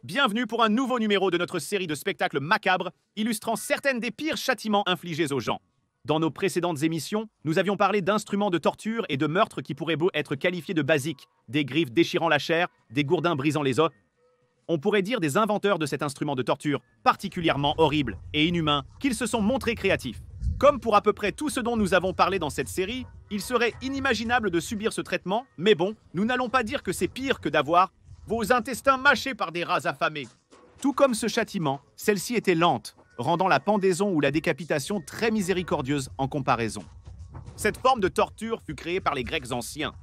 Bienvenue pour un nouveau numéro de notre série de spectacles macabres illustrant certaines des pires châtiments infligés aux gens. Dans nos précédentes émissions, nous avions parlé d'instruments de torture et de meurtres qui pourraient être qualifiés de basiques, des griffes déchirant la chair, des gourdins brisant les os. On pourrait dire des inventeurs de cet instrument de torture, particulièrement horrible et inhumain, qu'ils se sont montrés créatifs. Comme pour à peu près tout ce dont nous avons parlé dans cette série, il serait inimaginable de subir ce traitement, mais bon, nous n'allons pas dire que c'est pire que d'avoir vos intestins mâchés par des rats affamés. Tout comme ce châtiment, celle-ci était lente, rendant la pendaison ou la décapitation très miséricordieuse en comparaison. Cette forme de torture fut créée par les Grecs anciens.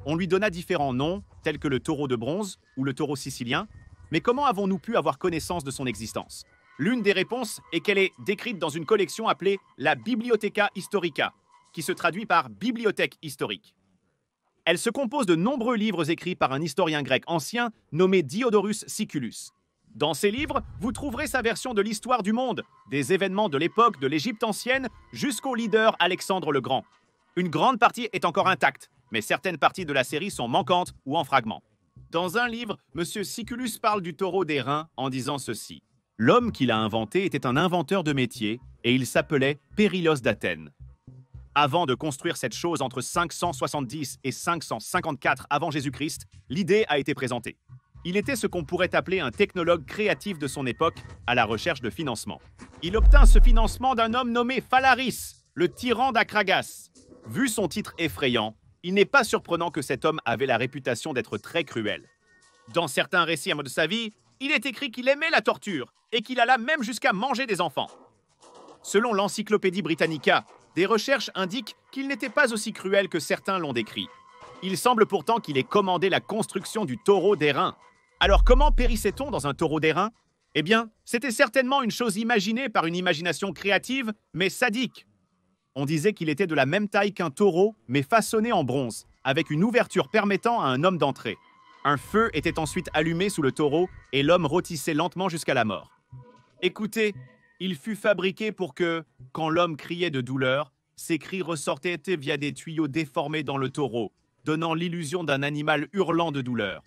On lui donna différents noms, tels que le taureau de bronze ou le taureau sicilien, mais comment avons-nous pu avoir connaissance de son existence? L'une des réponses est qu'elle est décrite dans une collection appelée la Bibliotheca Historica, qui se traduit par bibliothèque historique. Elle se compose de nombreux livres écrits par un historien grec ancien nommé Diodorus Siculus. Dans ces livres, vous trouverez sa version de l'histoire du monde, des événements de l'époque de l'Égypte ancienne jusqu'au leader Alexandre le Grand. Une grande partie est encore intacte, mais certaines parties de la série sont manquantes ou en fragments. Dans un livre, M. Siculus parle du taureau d'airain en disant ceci. L'homme qui l'a inventé était un inventeur de métier et il s'appelait Périlos d'Athènes. Avant de construire cette chose entre 570 et 554 avant Jésus-Christ, l'idée a été présentée. Il était ce qu'on pourrait appeler un technologue créatif de son époque, à la recherche de financement. Il obtint ce financement d'un homme nommé Phalaris, le tyran d'Acragas. Vu son titre effrayant, il n'est pas surprenant que cet homme avait la réputation d'être très cruel. Dans certains récits de sa vie, il est écrit qu'il aimait la torture et qu'il alla même jusqu'à manger des enfants. Selon l'Encyclopédie Britannica, des recherches indiquent qu'il n'était pas aussi cruel que certains l'ont décrit. Il semble pourtant qu'il ait commandé la construction du taureau d'airain. Alors comment périssait-on dans un taureau d'airain? Eh bien, c'était certainement une chose imaginée par une imagination créative, mais sadique. On disait qu'il était de la même taille qu'un taureau, mais façonné en bronze, avec une ouverture permettant à un homme d'entrer. Un feu était ensuite allumé sous le taureau et l'homme rôtissait lentement jusqu'à la mort. Écoutez, il fut fabriqué pour que, quand l'homme criait de douleur, ses cris ressortaient via des tuyaux déformés dans le taureau, donnant l'illusion d'un animal hurlant de douleur.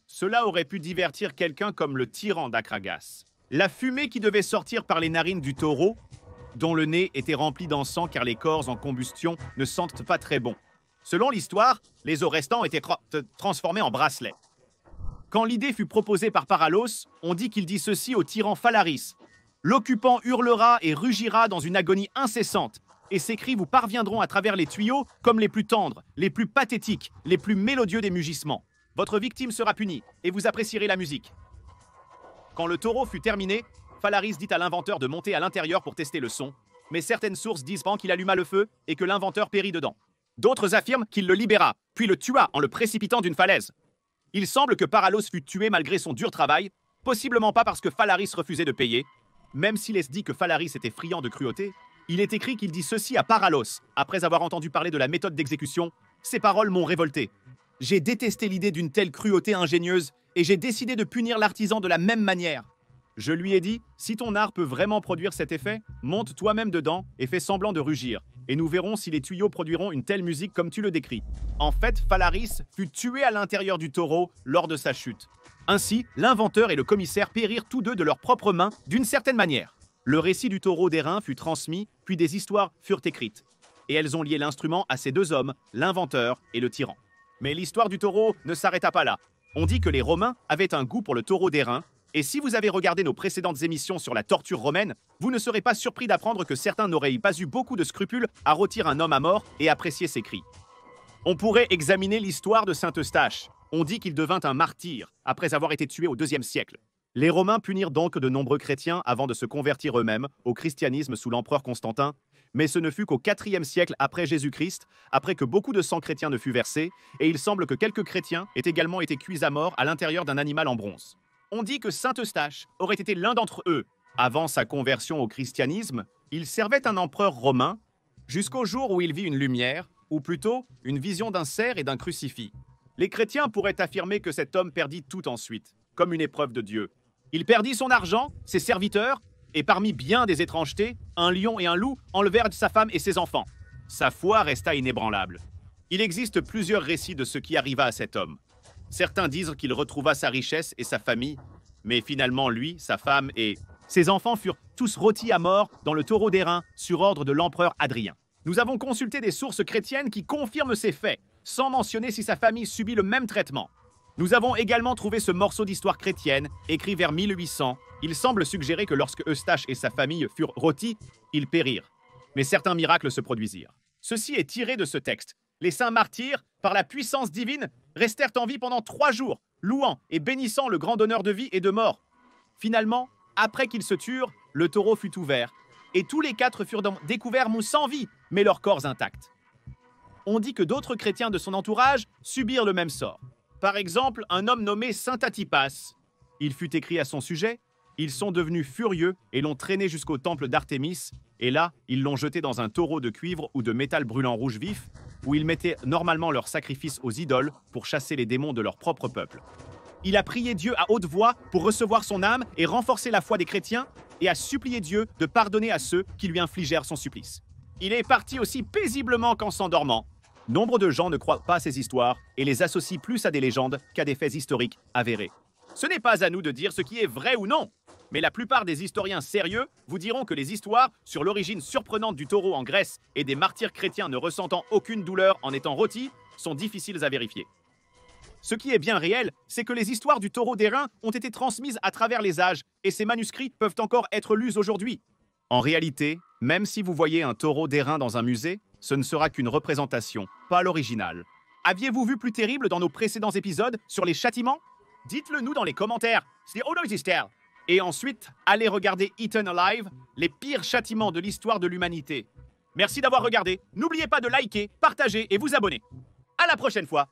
Cela aurait pu divertir quelqu'un comme le tyran d'Acragas. La fumée qui devait sortir par les narines du taureau, dont le nez était rempli d'encens car les corps en combustion ne sentent pas très bon. Selon l'histoire, les os restants étaient transformés en bracelets. Quand l'idée fut proposée par Paralos, on dit qu'il dit ceci au tyran Phalaris. L'occupant hurlera et rugira dans une agonie incessante, et ses cris vous parviendront à travers les tuyaux comme les plus tendres, les plus pathétiques, les plus mélodieux des mugissements. Votre victime sera punie, et vous apprécierez la musique. Quand le taureau fut terminé, Phalaris dit à l'inventeur de monter à l'intérieur pour tester le son, mais certaines sources disent qu'il alluma le feu et que l'inventeur périt dedans. D'autres affirment qu'il le libéra, puis le tua en le précipitant d'une falaise. Il semble que Paralos fut tué malgré son dur travail, possiblement pas parce que Phalaris refusait de payer. Même s'il est dit que Phalaris était friand de cruauté, il est écrit qu'il dit ceci à Paralos, après avoir entendu parler de la méthode d'exécution. Ces paroles m'ont révolté. J'ai détesté l'idée d'une telle cruauté ingénieuse et j'ai décidé de punir l'artisan de la même manière. Je lui ai dit, si ton art peut vraiment produire cet effet, monte toi-même dedans et fais semblant de rugir, et nous verrons si les tuyaux produiront une telle musique comme tu le décris. En fait, Phalaris fut tué à l'intérieur du taureau lors de sa chute. Ainsi, l'inventeur et le commissaire périrent tous deux de leurs propres mains d'une certaine manière. Le récit du taureau d'airain fut transmis, puis des histoires furent écrites. Et elles ont lié l'instrument à ces deux hommes, l'inventeur et le tyran. Mais l'histoire du taureau ne s'arrêta pas là. On dit que les Romains avaient un goût pour le taureau d'airain, et si vous avez regardé nos précédentes émissions sur la torture romaine, vous ne serez pas surpris d'apprendre que certains n'auraient pas eu beaucoup de scrupules à rôtir un homme à mort et apprécier ses cris. On pourrait examiner l'histoire de saint Eustache. On dit qu'il devint un martyr après avoir été tué au IIe siècle. Les Romains punirent donc de nombreux chrétiens avant de se convertir eux-mêmes au christianisme sous l'empereur Constantin, mais ce ne fut qu'au IVe siècle après Jésus-Christ, après que beaucoup de sang chrétien ne fut versé, et il semble que quelques chrétiens aient également été cuits à mort à l'intérieur d'un animal en bronze. On dit que saint Eustache aurait été l'un d'entre eux. Avant sa conversion au christianisme, il servait un empereur romain jusqu'au jour où il vit une lumière, ou plutôt une vision d'un cerf et d'un crucifix. Les chrétiens pourraient affirmer que cet homme perdit tout ensuite, comme une épreuve de Dieu. Il perdit son argent, ses serviteurs, et parmi bien des étrangetés, un lion et un loup enlevèrent sa femme et ses enfants. Sa foi resta inébranlable. Il existe plusieurs récits de ce qui arriva à cet homme. Certains disent qu'il retrouva sa richesse et sa famille, Mais finalement, lui, sa femme et ses enfants furent tous rôtis à mort dans le taureau d'airain sur ordre de l'empereur Adrien. Nous avons consulté des sources chrétiennes qui confirment ces faits, sans mentionner si sa famille subit le même traitement. Nous avons également trouvé ce morceau d'histoire chrétienne, écrit vers 1800. Il semble suggérer que lorsque Eustache et sa famille furent rôtis, ils périrent. Mais certains miracles se produisirent. Ceci est tiré de ce texte. Les saints martyrs, par la puissance divine, restèrent en vie pendant 3 jours, louant et bénissant le grand donneur de vie et de mort. Finalement, après qu'ils se turent, le taureau fut ouvert, et tous les 4 furent découverts sans vie, mais leurs corps intacts. On dit que d'autres chrétiens de son entourage subirent le même sort. Par exemple, un homme nommé Saint Antipas. Il fut écrit à son sujet. Ils sont devenus furieux et l'ont traîné jusqu'au temple d'Artémis. Et là, ils l'ont jeté dans un taureau de cuivre ou de métal brûlant rouge vif, où ils mettaient normalement leurs sacrifices aux idoles pour chasser les démons de leur propre peuple. Il a prié Dieu à haute voix pour recevoir son âme et renforcer la foi des chrétiens, et a supplié Dieu de pardonner à ceux qui lui infligèrent son supplice. Il est parti aussi paisiblement qu'en s'endormant. Nombre de gens ne croient pas à ces histoires et les associent plus à des légendes qu'à des faits historiques avérés. Ce n'est pas à nous de dire ce qui est vrai ou non, mais la plupart des historiens sérieux vous diront que les histoires sur l'origine surprenante du taureau en Grèce et des martyrs chrétiens ne ressentant aucune douleur en étant rôtis sont difficiles à vérifier. Ce qui est bien réel, c'est que les histoires du taureau d'airain ont été transmises à travers les âges et ces manuscrits peuvent encore être lus aujourd'hui. En réalité, même si vous voyez un taureau d'airain dans un musée, ce ne sera qu'une représentation, pas l'original. Aviez-vous vu plus terrible dans nos précédents épisodes sur les châtiments? Dites-le nous dans les commentaires. Et ensuite, allez regarder Eaten Alive, les pires châtiments de l'histoire de l'humanité. Merci d'avoir regardé. N'oubliez pas de liker, partager et vous abonner. À la prochaine fois.